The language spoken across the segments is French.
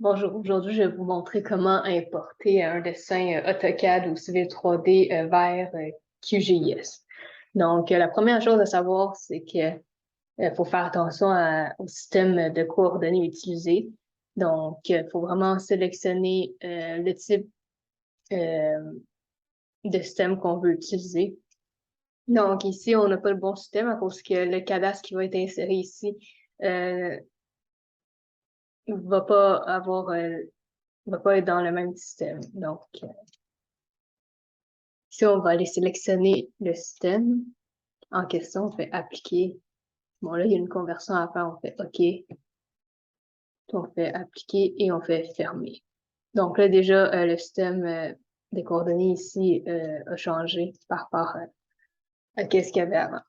Bonjour, aujourd'hui je vais vous montrer comment importer un dessin AutoCAD ou Civil 3D vers QGIS. Donc, la première chose à savoir, c'est que faut faire attention au système de coordonnées utilisé. Donc, il faut vraiment sélectionner le type euh, de système qu'on veut utiliser. Donc, ici, on n'a pas le bon système à cause que le cadastre qui va être inséré ici euh, va pas avoir va pas être dans le même système. Donc, ici, on va aller sélectionner le système en question. On fait appliquer. Bon, là, il y a une conversion à faire. On fait OK. On fait appliquer et on fait fermer. Donc là, déjà, le système des coordonnées ici a changé par rapport à ce qu'il y avait avant.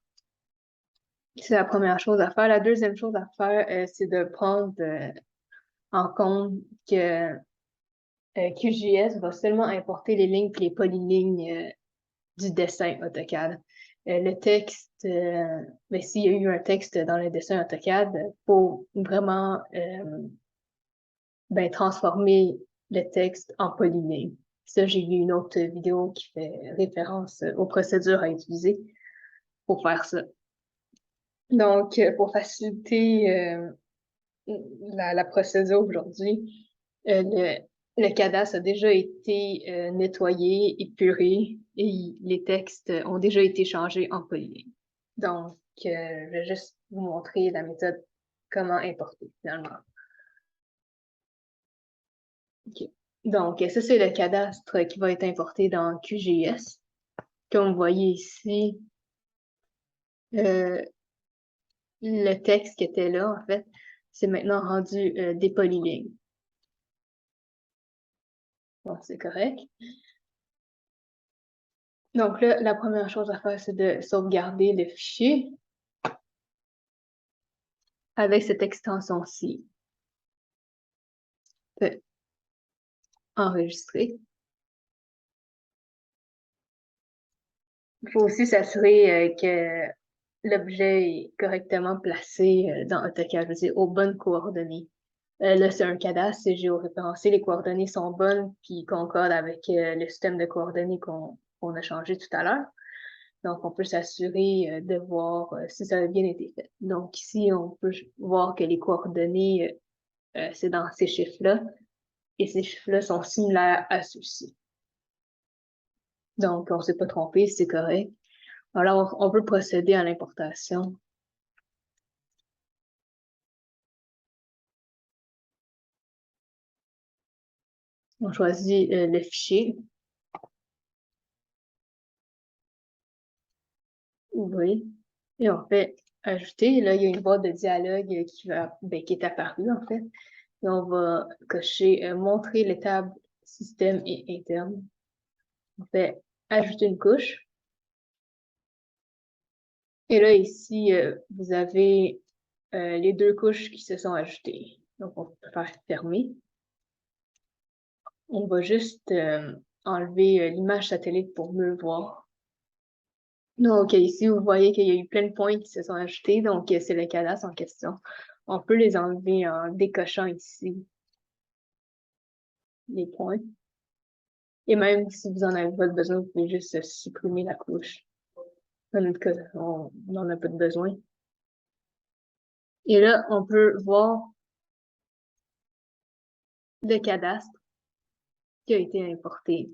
C'est la première chose à faire. La deuxième chose à faire, c'est de prendre en compte que QGIS va seulement importer les lignes et les polylignes du dessin AutoCAD. Le texte, ben, s'il y a eu un texte dans le dessin AutoCAD, faut vraiment ben, transformer le texte en polyligne. Ça, j'ai vu une autre vidéo qui fait référence aux procédures à utiliser pour faire ça. Donc, pour faciliter la procédure aujourd'hui, le cadastre a déjà été nettoyé, épuré et les textes ont déjà été changés en polyligne. Donc, je vais juste vous montrer la méthode comment importer finalement. OK. Donc, ça, c'est le cadastre qui va être importé dans QGIS. Comme vous voyez ici, le texte qui était là, en fait, c'est maintenant rendu des polylignes. Bon, c'est correct. Donc là, la première chose à faire, c'est de sauvegarder le fichier avec cette extension-ci. Enregistrer. Il faut aussi s'assurer que l'objet est correctement placé dans AutoCAD, je veux dire, aux bonnes coordonnées. Là, c'est un cadastre, c'est géoréférencé, les coordonnées sont bonnes, puis concordent avec le système de coordonnées qu'on a changé tout à l'heure. Donc, on peut s'assurer de voir si ça a bien été fait. Donc, ici, on peut voir que les coordonnées, c'est dans ces chiffres-là, et ces chiffres-là sont similaires à ceux-ci. Donc, on ne s'est pas trompé, c'est correct. Alors, on peut procéder à l'importation. On choisit le fichier. Ouvrir. Et on fait ajouter. Là, il y a une boîte de dialogue qui est apparue, en fait. Et on va cocher montrer l'étable système et interne. On fait ajouter une couche. Et là, ici, vous avez les deux couches qui se sont ajoutées. Donc, on peut faire fermer. On va juste enlever l'image satellite pour mieux le voir. Donc, ici, vous voyez qu'il y a eu plein de points qui se sont ajoutés. Donc, c'est le cadastre en question. On peut les enlever en décochant ici les points. Et même si vous en avez pas besoin, vous pouvez juste supprimer la couche. Dans notre cas, on n'en a pas de besoin. Et là, on peut voir le cadastre qui a été importé.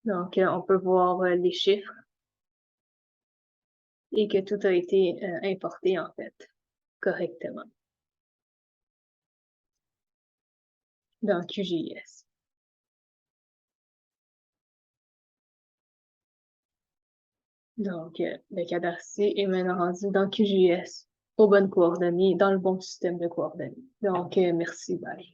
Donc, on peut voir les chiffres et que tout a été importé, en fait, correctement dans QGIS. Donc, le cadastre est maintenant rendu dans QGIS aux bonnes coordonnées, dans le bon système de coordonnées. Donc, merci, bye.